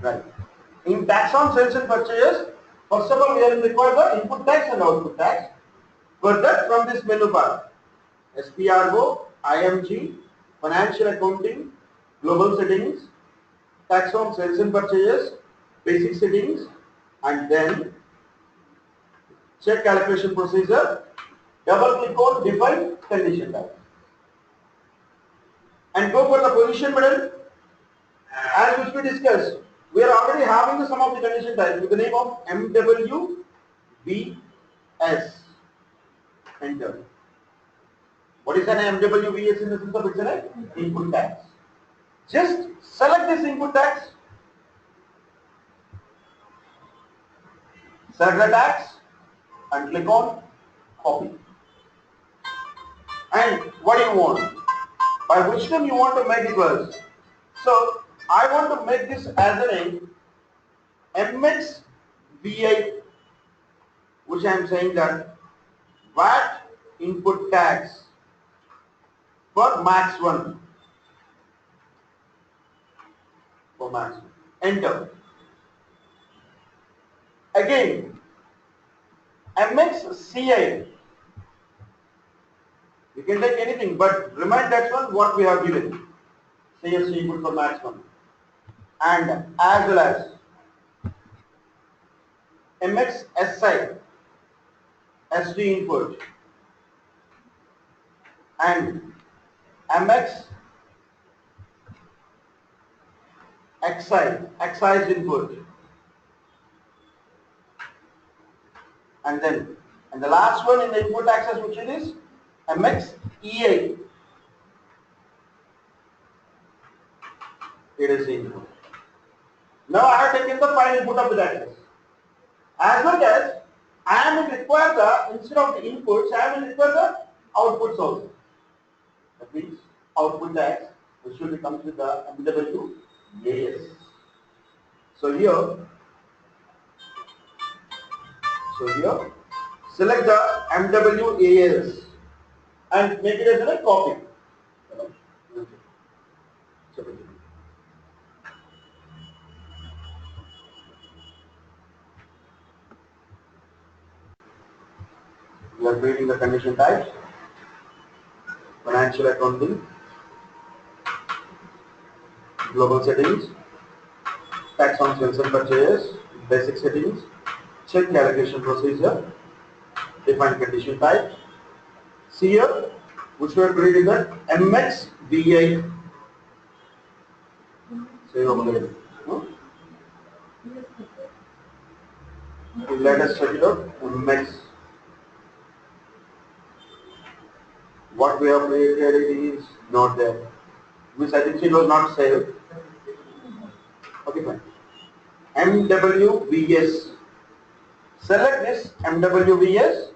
Right. In tax on sales and purchases, first of all we will require the input tax and output tax. Further, from this menu bar, SPRO, IMG, financial accounting, global settings, tax on sales and purchases, basic settings, and then check calculation procedure, double click on define condition type. And go for the position model, as which we discussed. We are already having the sum of the condition type with the name of MWVS. Enter. What is an MWVS in the sense of it's an input tax? Just select this input tax, select the tax, and click on copy. And what do you want? By which name you want to make it was? So I want to make this as a name MXVI, which I am saying that VAT input tax for max 1. For max 1. Enter. Again, MXCI. You can take anything, but remind that one what we have given. CSC input for max 1. And as well as MXSI, SD input, and MX excise input, and then the last one in the input access, which is MXEA. It is input. Now I have taken the final input of the access. As long as I am require the, instead of the inputs, I am require the outputs also. That means output tax, which should be comes with the MWAS. So here, select the MWAS and make it as a copy. We are creating the condition types, financial accounting, global settings, tax on sales and purchases, basic settings, check calculation procedure, define condition type. See here, which we are creating the MXVI. Say over there. Let us check it out. MX. What we have created is not there. Which I think it was not saved. Okay, fine. MWVS. Select this MWVS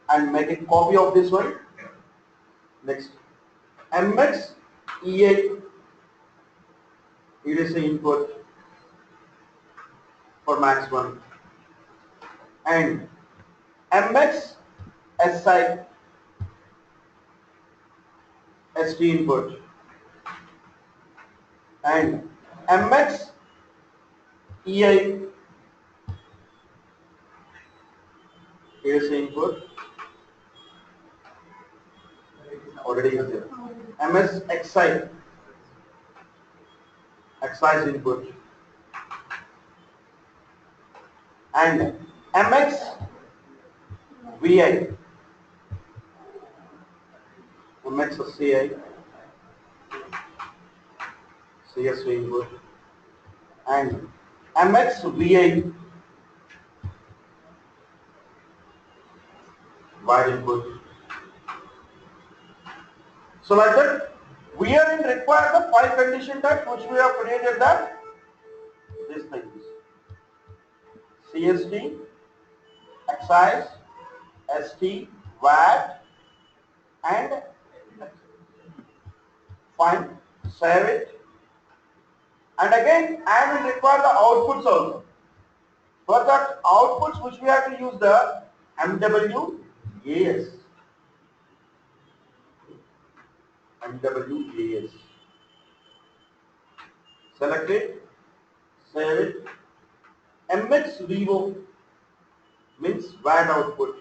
and make a copy of this one. Next, MXEA. It is the input for max 1. And MXSI. SD input, and MXEI is input, already is there. MSXI, excise input, and MXVI, MXCI, CSV input, and MXVI, wide input. So like that, we are in require the 5 condition types which we have created that these things: CST, excise, ST, VAT, and fine, save it. And again, I will require the outputs also. For that outputs, which we have to use the MWAS. MWAS. Select it Save it. MX Vivo means VAT output.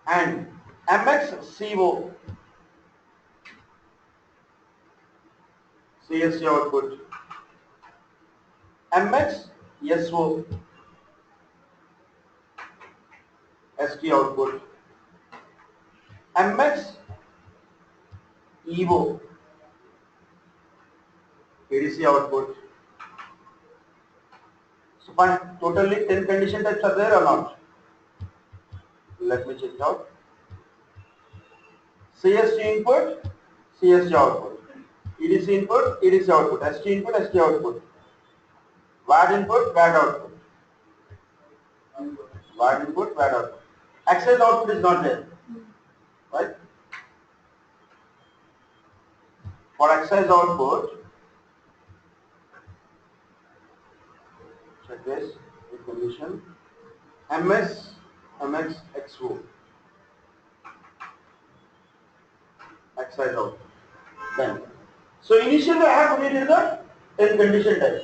And MX CO CSC output. MX SO ST output. MX EVO ADC output. So fine, totally 10 condition types are there or not? Let me check it out. CST input, CST output. EDC input, EDC output. ST input, ST output. VAT input, VAT output. VAT input, VAT output. Excise output is not there. Right? For excise output, check this, condition. MS, MX, XO. Excise output. Then. So initially I have put it in the 10 condition type.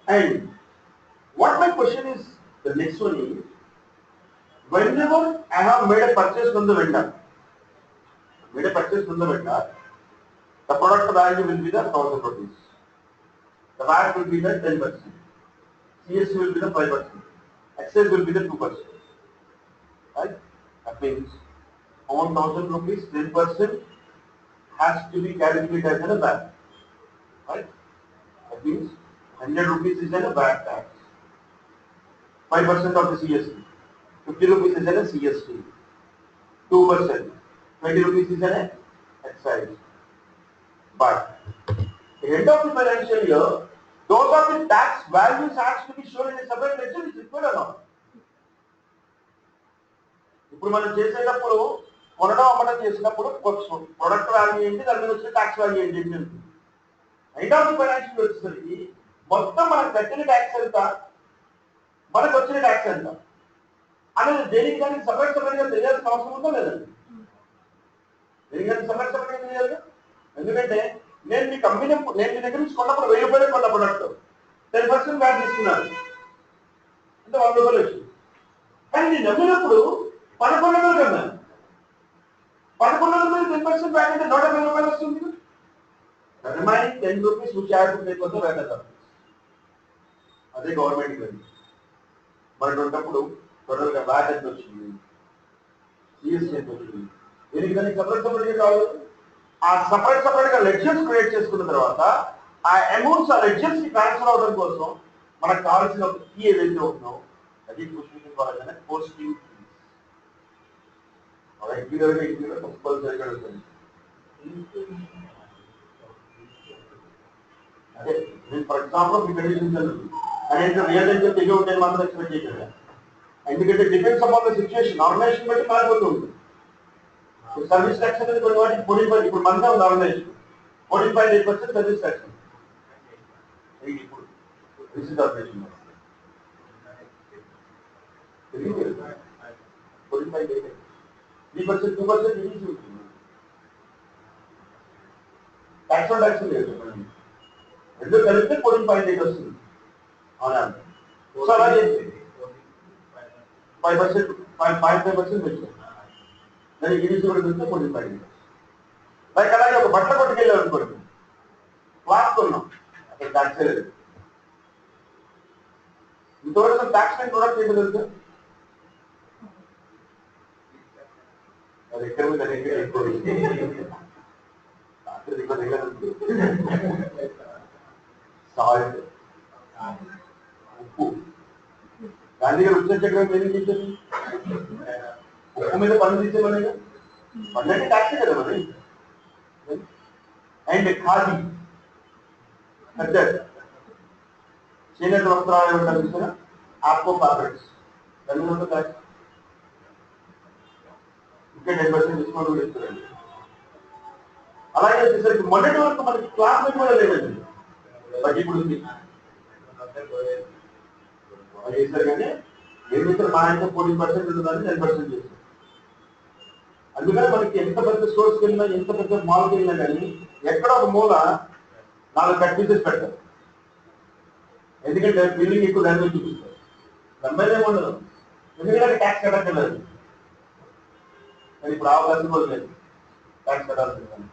And what my question is, the next one is, whenever I have made a purchase from the vendor, the product value will be the 1000 rupees. The VAT will be the 10%. CSC will be the 5%. Excess will be the 2%. Right? That means on 1000 rupees, 10% has to be calculated as a VAT. Right? That means 100 rupees is a VAT tax. 5% of the CSC. 50 rupees is a CST. 2%. 20 rupees is an excise. But at the end of the financial year, those are the tax values has to be shown in a separate ledger. Is required or not? ఇప్పుడు మనం చేసేటప్పుడు కొనడం అమ్మడం చేసినప్పుడు product value ఏంటి, దాని మీద వచ్చే ట్యాక్స్ వాల్యూ ఏంటి అని తెలుస్తుంది. ఎండ్ ఆఫ్ ది ఫైనాన్షియల్ వచ్చేసరికి మొత్తం మనకు కట్టిన ట్యాక్స్ ఎంత, మనకు వచ్చిన ట్యాక్స్ ఎంత అనేది దేనికి దానికి సపరేట్ గా తెలియాల్సిన అవసరం ఉందా లేదండి? దేనికి దానికి సపరేట్ గా తెలియాలి. ఎందుకంటే నేను మీకు అమ్మినప్పుడు, నేను మీ దగ్గర నుంచి కొన్నప్పుడు 1000 రూపాయలు కొన్న ప్రొడక్ట్ 10% వ్యాట్ తీసుకున్నాను అంటే 100 రూపాయలు వచ్చింది. కానీ నేను నమ్మినప్పుడు 1100 కన్నాను. 1100 మీద 10% వ్యాట్ అంటే 150 రూపాయలు వస్తుంది. Remaining 10 rupees which I have to pay for the VAT authorities. అదే గవర్నమెంట్ వెళ్ళి మరి ఉన్నప్పుడు టోటల్గా VAT ఎంత వచ్చింది, సిఎస్సి ఎంత వచ్చింది, దీనికి దానికి సపరేట్ కావాలి. ఆ సపరేట్ గా లెడ్జర్స్ క్రియేట్ చేసుకున్న తర్వాత ఆ అమౌంట్స్ ఆ లెడ్జర్స్ కి ట్రాన్స్ఫర్ అవడం కోసం మనకు కావాల్సిన కీ ఏదైతే ఉందో అది పుష్పింగ్ ద్వారా పోస్టింగ్ ఇంటీరియర్ కంపల్సరీగా ఉంటుంది. అదే నేను ఫర్ ఎగ్జాంపుల్ మీ కండిషన్ అనేది రియల్ లెడ్జర్ దగ్గర ఉంటే మాత్రం ఎక్స్పెక్ట్ చేయగలరా? ఎందుకంటే depends upon the situation, organisation బట్టి మారిపోతూ ఉంటుంది. సర్వీస్ ట్యాక్స్ అనేది కొన్ని వాటికి 45, ఇప్పుడు మనదే ఉంది ఆర్గనైజేషన్ 14.8% సర్వీస్ ట్యాక్స్. ఇప్పుడు రిసీట్ ఆపరేషన్ 14.8, 3%, 2% రిలీజ్ ఉంటుంది. ట్యాక్స్ ఆన్ ట్యాక్స్ లేదు, రెండు కలిపితే 14.8 వస్తుంది. అవునా? సో అలాగే 5%, 5.5% పెంచారు. దానికి గిరీస్ కూడా చూస్తే 14.8. లైక్ అలాగే ఒక బట్టల కొట్టుకు వెళ్ళారు అనుకోండి, క్లాత్ కొన్నాం, అక్కడ ట్యాక్స్ లేదు. ఇంతవరకు ట్యాక్స్ లేని ప్రొడక్ట్ ఏంటో తెలుసు? అది ఎక్కడ మీద ఎక్కువ సాల్ట్, ఉప్పు. గాంధీ గారు ఉచిత చక్రం ఏం చేశారు? ఉప్పు మీద పన్ను తీసేమనేగా, పన్ను అంటే ట్యాక్సే కదా మరి. అండ్ ఖాదీ, చేనేత వస్త్రాలు ఏమంటారు చూసారా, ఆప్కో కార్పెట్స్, దాని మీద ఉంటుంది ట్యాక్స్. ఇంకా 10% డిస్కౌంట్ కూడా ఇస్తారండి. అలాగే వచ్చేసరికి మొన్నటి వరకు మనకి క్లాస్ మీద కూడా లేదండి, బట్ ఇప్పుడు ఉంది. చేశారు కానీ ఏం చేస్తారు, మా ఇంట్లో 14% ఉంటుందని 10% చేస్తారు. అందుకని మనకి ఎంత పెద్ద స్టోర్స్కి వెళ్ళినా ఎంత పెద్ద మాల్కి వెళ్ళినా కానీ ఎక్కడ ఒక మూల 4 కట్ పీసెస్ పెడతారు. ఎందుకంటే బిల్డింగ్ ఎక్కువ డ్యామేజ్ చూపిస్తారు. దమ్మేదే ఉండదు, ఎందుకంటే ట్యాక్స్ కట్టలేదు. కానీ ఇప్పుడు అవకాశం కూడా లేదు ట్యాక్స్ కట్టాల్సింది.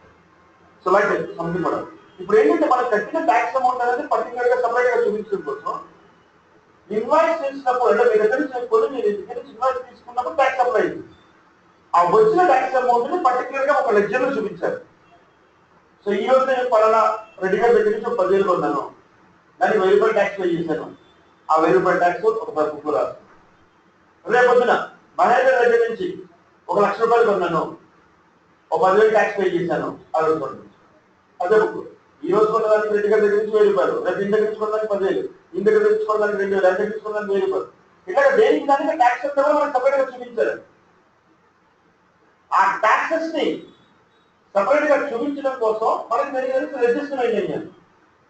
సో లైక్ సంథింగ్ కూడా ఇప్పుడు ఏంటంటే మనం కట్టిన ట్యాక్స్ అమౌంట్ అనేది పర్టికులర్ గా సపరేట్ గా చూపించడం కోసం ఇన్వాయిస్ చేసినప్పుడు అంటే మీ దగ్గర నుంచి కొన్ని మీరు దగ్గర నుంచి ఇన్వాయిస్ తీసుకున్నప్పుడు ట్యాక్స్ అప్లై అయింది. ఆ వచ్చిన ట్యాక్స్ అమౌంట్ ని పర్టికులర్ గా ఒక లెడ్జర్ లో చూపించారు. సో ఈ రోజు నేను పలానా రెడీగా దగ్గర నుంచి 10,000 కొన్నాను, దానికి 1000 రూపాయలు ట్యాక్స్ పే చేశాను. ఆ 1000 రూపాయల ట్యాక్స్ ఒక బుక్ రాదు. రేపొద్దున మహేంద్ర దగ్గర నుంచి 1,00,000 రూపాయలు కొన్నాను, ఒక 10,000 ట్యాక్స్ పే చేశాను, ఆ రోజు కొన్నాను అదే బుక్. ఈ రోజు కొన్నదానికి రెడ్డి గారి దగ్గర నుంచి 1000 రూపాయలు, రేపు ఇంటి దగ్గర నుంచి కొనడానికి 10,000, ఇంటి దగ్గర నుంచి కొనడానికి 2,000, దగ్గర నుంచి కొనడానికి 1000 రూపాయలు. ఇట్లా దేనికి దానికి ట్యాక్స్ అంతా కూడా మనకి సపరేట్ గా చూపించారు. ఆ ట్యాక్సెస్ ని సపరేట్ గా చూపించడం కోసం మనకి రిజిస్టర్ అయ్యాను.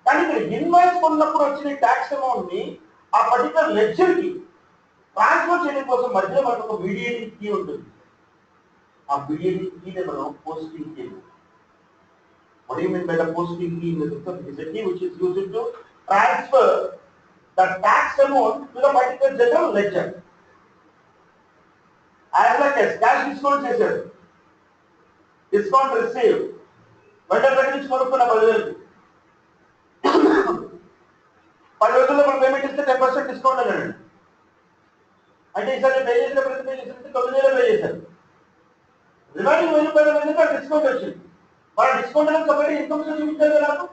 కానీ ఇక్కడ ఇన్వాయిస్ కొన్నప్పుడు వచ్చిన ట్యాక్స్ అమౌంట్ ని ఆ పర్టికులర్ లెడ్జర్ కి ట్రాన్స్ఫర్ చేయడం కోసం మధ్యలో మనకు ఒక మీడియేటింగ్ కీ ఉంటుంది. ఆ మీడియేటింగ్ కీనే మనం పోస్టింగ్ కీ. What do you mean by the posting key in the system? It is a key which is used to transfer the tax amount to the particular general ledger. As like as cash discount చేశారు, discount receive వెంటనే దగ్గర నుంచి కొనుక్కున్న 10,000 10 రోజుల్లో మనం payment ఇస్తే 10% discount అన్నాడు. అంటే ఈసారి పే చేసిన ప్రతి పే చేసిన 9,000 పే చేశారు. రిమైనింగ్ 1000 రూపాయల మీద డిస్కౌంట్ వచ్చింది. మన డిస్కౌంట్ అనేది సపరేట్ ఇన్ఫర్మేషన్ చూపించారు నాకు.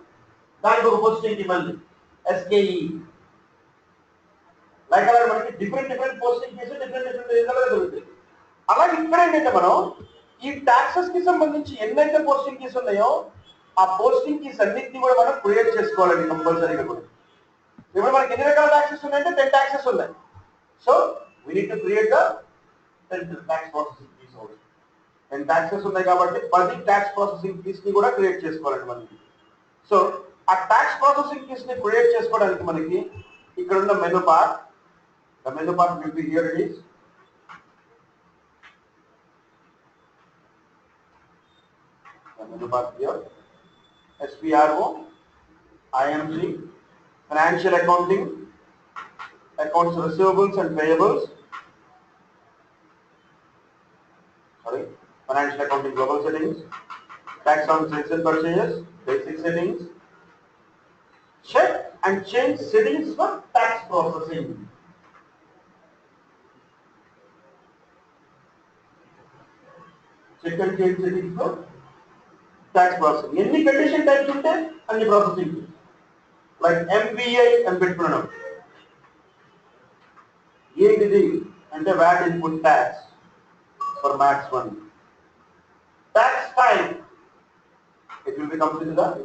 దానికి ఒక పోస్టింగ్ మళ్ళీ ఎస్కేఈ లైక్ అలా మనకి డిఫరెంట్ పోస్టింగ్ కేసు డిఫరెంట్ ఏరియాలో దొరుకుతాయి. అలాగే ఇక్కడ ఏంటంటే మనం ఈ టాక్సెస్ కి సంబంధించి ఎన్నైతే పోస్టింగ్ కీస్ ఉన్నాయో ఆ పోస్టింగ్ కీస్ అన్నింటినీ కూడా మనం క్రియేట్ చేసుకోవాలండి కంపల్సరీగా కూడా. ఇప్పుడు మనకి ఎన్ని రకాల టాక్సెస్ ఉన్నాయంటే 10 టాక్సెస్ ఉన్నాయి. So we need to create the 10 talks processing keys also. 10 taxes ఉన్నాయి కాబట్టి 10 ట్యాక్స్ ప్రాసెసింగ్ కీస్ ని కూడా క్రియేట్ చేసుకోవాలండి మనకి. సో ఆ ట్యాక్స్ ప్రాసెసింగ్ కీస్ ని క్రియేట్ చేసుకోవడానికి మనకి ఇక్కడ ఉన్న menu bar, the menu bar will be here. It is the menu bar here. SPRO, IMG, financial accounting, accounts receivables and payables. Financial accounting global settings, tax on sales and purchases, basic settings. Check and change settings for tax processing. Check and change settings for tax processing. Any condition types unte anni processing. Like MVI and పెట్టుకున్నాం. ఏంటిది అంటే VAT input tax for max 1. Tax type, it will be completed that.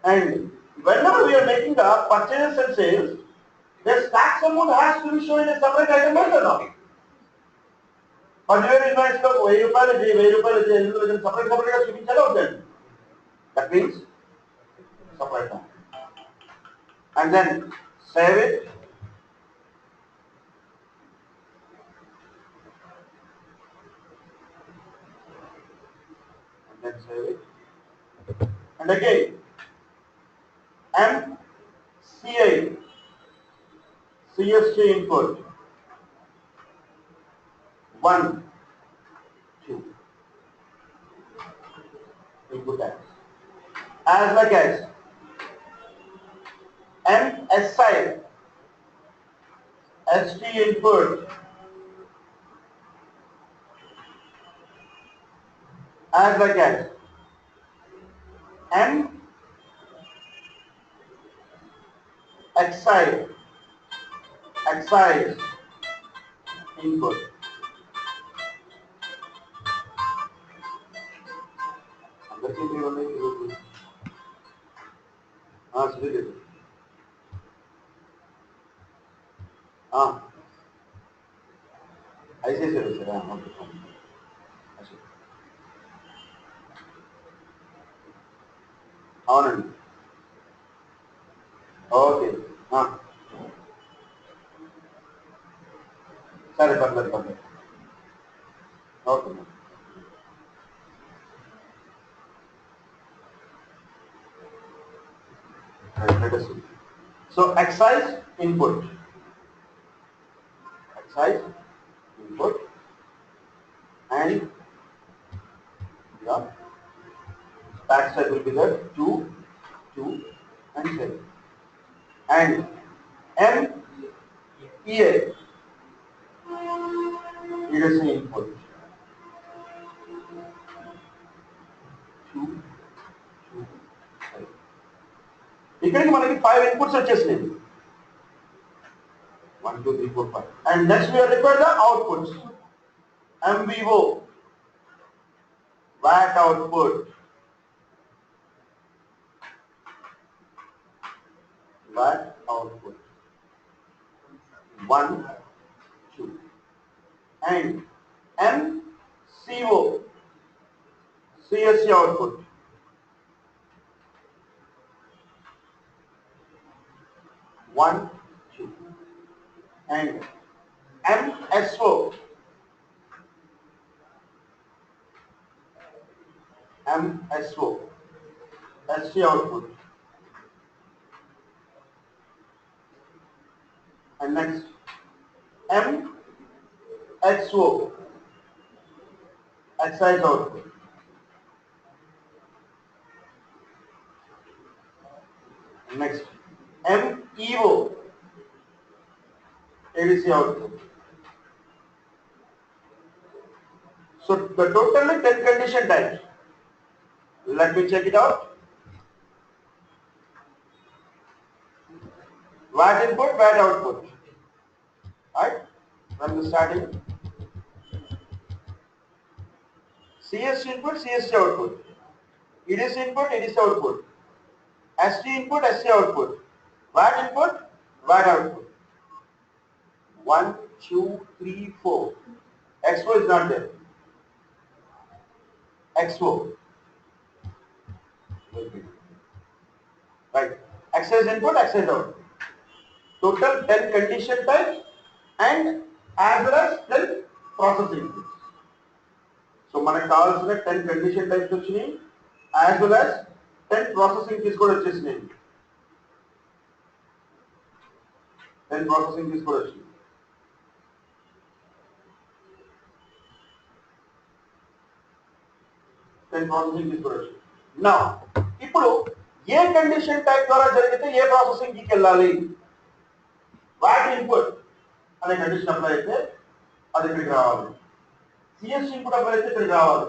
And whenever we are making the purchases and sales, this tax amount has to be shown in a separate item or not. 10,000 invoice లో 1000 రూపాయలు separate గా చూపించాలి అవుతుంది. That means separate now. And then save it. And save it. And again, MCI, CST input 1, 2 input tax. As like as MSI, ST input as like as excise input. అందరికీ ఉన్నాయి ఈరోజు. సరే ICC సరే అవునండి. Okay సరే పర్లేదు. Let us see. So excise input, and yeah, tax type will be there 2, 2 and 7. And MEA, it is the input 2, 2, 7. ఇక్కడికి మనకి 5 inputs వచ్చేసినాయి. 1, 2, 3, 4, 5. And next we are required the outputs. MVO, VAT output, VAT output 1, 2, and MCO, CSC output 1, 2, and MSO, SC output, and next MXO, excise output. Next MEO, ADC output. So the totally 10 condition types. Let me check it out. VAT input, VAT output. Right? From the starting. CSC input, CSC output. EDC input, EDC output. ST input, SC output. VAT input, VAT output. 1, 2, 3, 4. XO is not there. XO. Right. Excise input, excise output. Total 10 condition types and as well as 10 processing inputs. So మనకు కావాల్సిన 10 condition types వచ్చినాయి as well as 10 processing keys కూడా వచ్చేసినాయి. 10 processing keys కూడా వచ్చినాయి. Now, ఇప్పుడు ఏ condition type ద్వారా జరిగితే ఏ ప్రాసెసింగ్ కి వెళ్ళాలి? వాట్ ఇన్పుట్ అనే కండిషన్ అప్లై అయితే అది ఇక్కడికి రావాలి. సిఎస్ ఇన్పుట్ అప్లై అయితే ఇక్కడికి రావాలి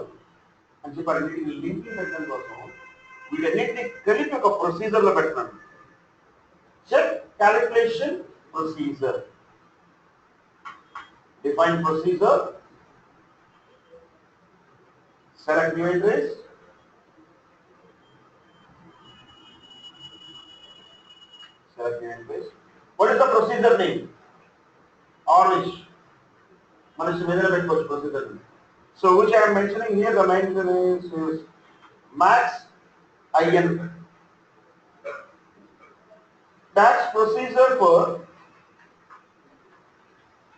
అని చెప్పారు. వీటిని లింకింగ్ పెట్టడం కోసం వీటన్నిటిని కలిపి ఒక ప్రొసీజర్ లో పెట్టినాను. Check calculation procedure, define procedure, select new entries, what is the procedure name? Ornish. Manish Medina Bedford procedure name. So which I am mentioning here, the maintenance is Max IN. Tax procedure for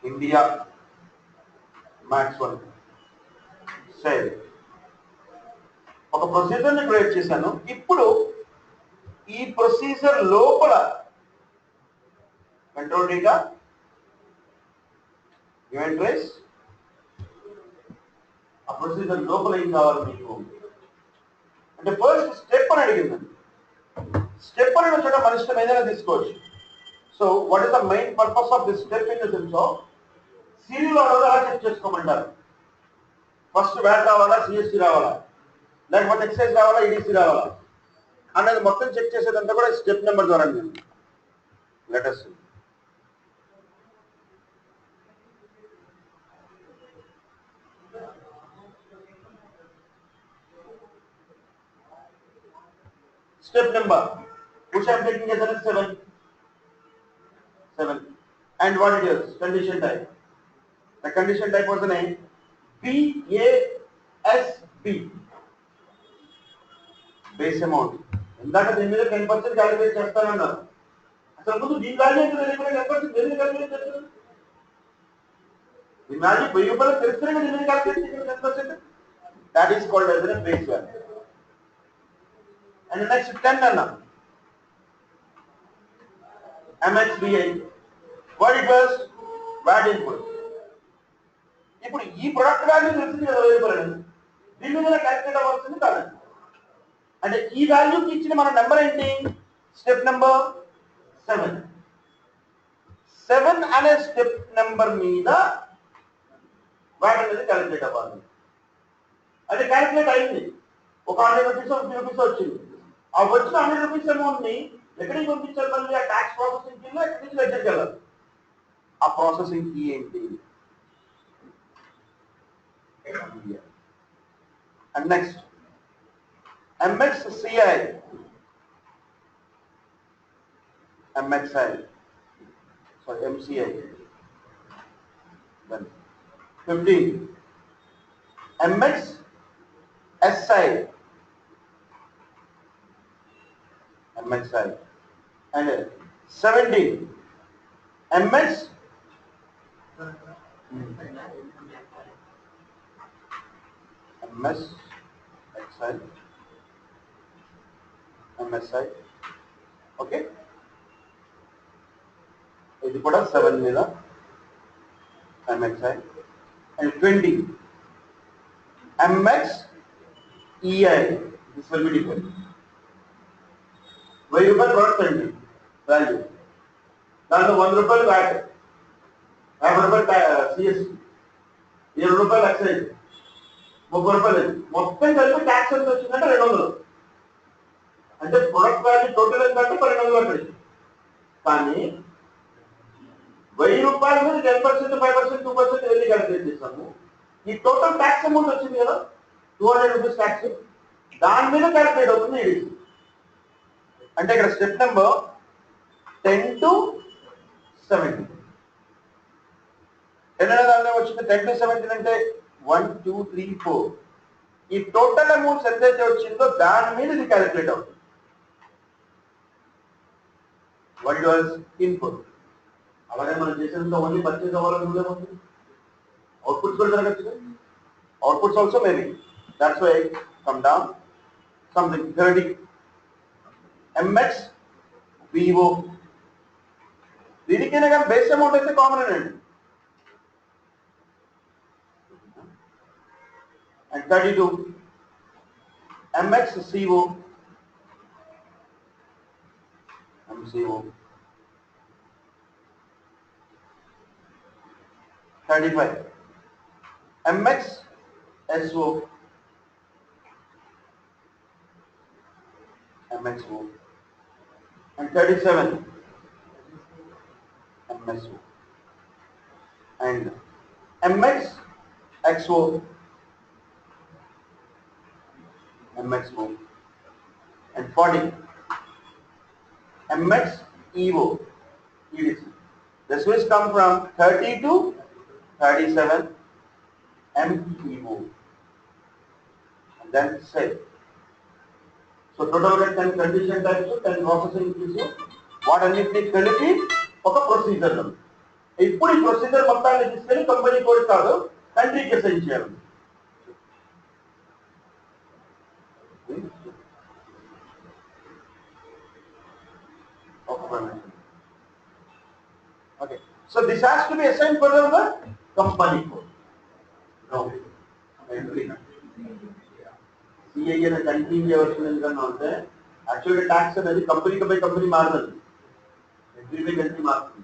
India, Max 1. Save. ఒక procedure ని create చేశాను. ఇప్పుడు ఈ procedure లోపల control data, event race, ఆ procedure లోపల ఏం కావాలి మీకు అంటే ఫస్ట్ స్టెప్ అని అడిగిందండి. స్టెప్ అని వచ్చాక మన ఇష్టం ఏదైనా తీసుకోవచ్చు. So what is the main purpose of this step in the sense of serial order అలా చెక్ చేసుకోమంటారు. ఫస్ట్ వ్యాట్ రావాలా, సిఎస్సి రావాలా, లేకపోతే ఎక్సైజ్ రావాలా, ఈడీసీ రావాలా అనేది మొత్తం చెక్ చేసేదంతా కూడా స్టెప్ నెంబర్ ద్వారా. Let us see. Step number, which I am taking as 7. And what it is? Condition type. The condition type was the name BASB. Base amount. ఇందాక దీని మీద 10% క్యాలిక్యులేట్ చేస్తానన్నారు. అసలు ముందు దీని వాల్యూ ఎంత తెలియకుండా 10% దేని క్యాలిక్యులేట్ చేస్తారు? దీని వాల్యూ 1000 రూపాయలు తెలిస్తేనే దీని మీద క్యాలిక్యులేట్ చేస్తారు 10%. That is called as a base value. And the next 10 అన్నా. MXBI. What it was? VAT input. ఇప్పుడు ఈ ప్రొడక్ట్ వాల్యూ తెలిసింది కదా వేయబడింది, దీని మీద క్యాల్కులేట్ అవ్వాల్సింది కాదండి. అంటే ఈ వాల్యూకి ఇచ్చిన మన నెంబర్ ఏంటి? Step number 7. 7 అనే స్టెప్ నెంబర్ మీద వాట్ అనేది క్యాల్కులేట్ అవ్వాలి. అంటే క్యాల్కులేట్ అయింది, ఒక 100 రూపీస్ 50 రూపీస్ వచ్చింది. ఆ వచ్చిన 100 రూపీస్ అమౌంట్ ని ఎక్కడికి పంపించాలి? మళ్ళీ ఆ ట్యాక్స్ ప్రాసెసింగ్ కి ఎక్కడి నుంచి లెడ్జర్కి వెళ్ళాలి. ఆ ప్రాసెసింగ్ కీ ఏంటి? And next MXCI, MXI, sorry MCI, then 15 MXSI, MXI, and 17 MX MSXI, MSI, okay. ఇది కూడా 7 మీద MXI, and 20 MXEI. This will be different. 1000 రూపాయలు ప్రొడక్ట్ అండి వాల్యూ, దాంట్లో 100 రూపాయలు వ్యాట్, 50 రూపాయలు సిఎస్సి, 20 రూపాయలు ఎక్సైజ్, 30 రూపాయలు, మొత్తం కలిపి ట్యాక్స్ ఎంత వచ్చిందంటే 200. అంటే ప్రొడక్ట్ వాల్యూ టోటల్ ఎంత అంటే 1200 అక్కడ. కానీ 1000 రూపాయల మీద 10%, 5%, 2% వెళ్ళి క్యాలిక్యులేట్ చేస్తాము. ఈ టోటల్ ట్యాక్స్ అమౌంట్ వచ్చింది కదా 200 రూపీస్ ట్యాక్స్, దాని మీద క్యాలిక్యులేట్ అవుతుంది ఇది. అంటే ఇక్కడ స్టెప్ నెంబర్ 10 to 17. 10 అనే దానిలో వచ్చింది 10 to 17 అంటే 1 2 3 4. ఈ టోటల్ అమౌంట్స్ ఎంతైతే వచ్చిందో దాని మీద ఇది క్యాలిక్యులేట్ అవుతుంది. What was input. అలాగే మనం చేసేంత ఓన్లీ పర్చేజ్ అవ్వాలని ఉండేది, అవుట్పుట్స్ కూడా జరగచ్చు. Outputs also maybe, that's why come down something 30 MXVO. దీనికైనా కానీ బేస్ అమౌంట్ అయితే కామన్ అండి. And 32 MXCO, MCO, 35 MXSO, MXO, and 37 MSO, and MXXO, MXO, and 40 MXEO. This will come from 30 to 37 MEO, and then save. So total 10 condition types, 10 processing issues. What అన్నిటిని కలిపి ఒక procedure. ఇప్పుడు ఈ procedure మొత్తాన్ని తీసుకెళ్ళి company code కాదు కంట్రీకి assign చేయాలి. Okay, so this has to be assigned for the company code. No, CI అనే కంట్రీ వర్షన్ ఎందుకన్నా అంటే యాక్చువల్గా ట్యాక్స్ అనేది కంపెనీకి బై కంపెనీ మారుతుంది, కంట్రీ బై కంట్రీ మారుతుంది.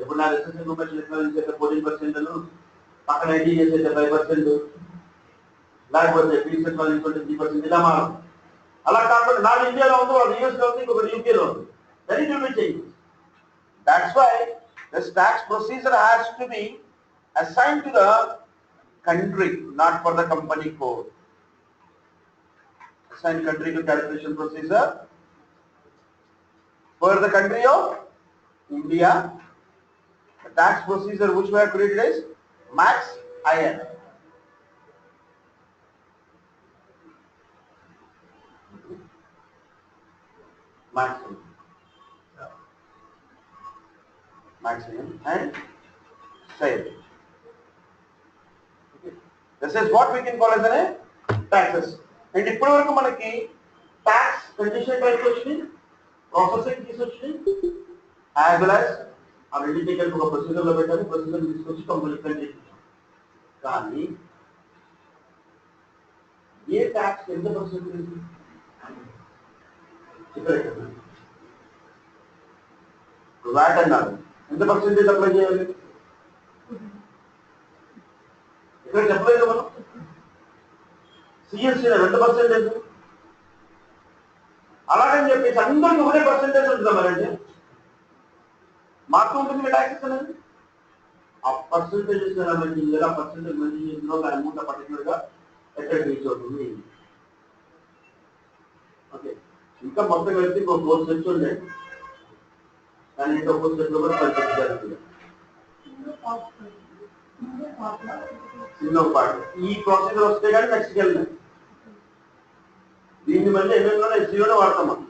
ఇప్పుడు నా రిసెప్షన్ రూపాయలు చేస్తే 14%, పక్కన ఐటీ చేసేది 5%, లేకపోతే రీసెర్చ్ వాళ్ళు 3%, ఇలా మారదు. అలా కాకుండా నాది ఇండియాలో ఉంది, వాళ్ళు యూఎస్లో ఉంది, ఇంకొకటి యూకేలో ఉంది. Then it will be changed. That's why this tax procedure has to be assigned to the country, not for the company code. Assign country to calculation procedure for the country of India. The tax procedure which we have created is MaxIN. MaxIN and save. Okay. This is what we can call as a taxes. And ఇప్పటి వరకు మనకి tax condition type వచ్చింది, processing keys వచ్చింది, as well as ఆ రెండింటికి కలిపి ఒక ప్రొసీజర్లో పెట్టాలి, ప్రొసీజర్ తీసుకొచ్చి కంపెనీ ప్రింట్ చేయించాం. కానీ ఏ ట్యాక్స్ ఎంత పర్సెంటేజ్ ఇక్కడ వ్యాట్ అన్నారు, ఎంత పర్సెంటేజ్ అప్లై చేయాలి ఇక్కడ చెప్పలేదు మనం. సిఎస్సీ ఎంత పర్సెంటేజ్, అలాగని చెప్పేసి అందరికి ఒకటే పర్సెంటేజ్ ఉంటుందా మరండి? మాకు ఉంటుంది ట్యాక్సెస్ అనేది. ఆ పర్సెంటేజెస్ ఎలా పర్సెంటేజ్ మంచి చేసిందో దాని అమౌంట్ పర్టికులర్ గా ఎక్కడ రీచ్ అవుతుంది. ఓకే, ఇంకా మొత్తం కలిసి ఒక 4 స్టెప్స్ ఉండే, కానీ ఇంకా 4 స్టెప్లో కూడా పనిచేయాలి. చిన్న పార్ట్ ఈ ప్రొసీజర్ వస్తే కానీ నెక్స్ట్కి వెళ్ళినాయి. దీన్ని మళ్ళీ ఎంఎంలో ఎస్సీలోనే వాడతాం మనం.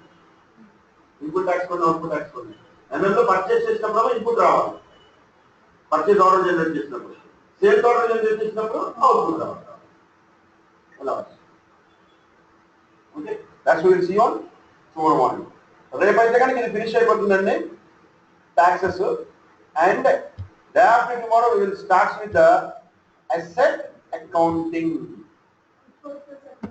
ఇన్పుట్ ట్యాక్స్ కొన్ని అవుట్పుట్ ట్యాక్స్ కొన్ని. ఎంఎంలో పర్చేస్ చేసినప్పుడు ఇన్పుట్ రావాలి, పర్చేస్ ఆర్డర్ జనరేట్ చేసినప్పుడు, సేల్స్ ఆర్డర్ జనరేట్ చేసినప్పుడు అవుట్పుట్ రావాలి. అలా okay, that's will see on tomorrow morning. రేపైతే కనుక ఇది ఫినిష్ అయిపోతుందండి taxes, and day after tomorrow we will start with the asset accounting.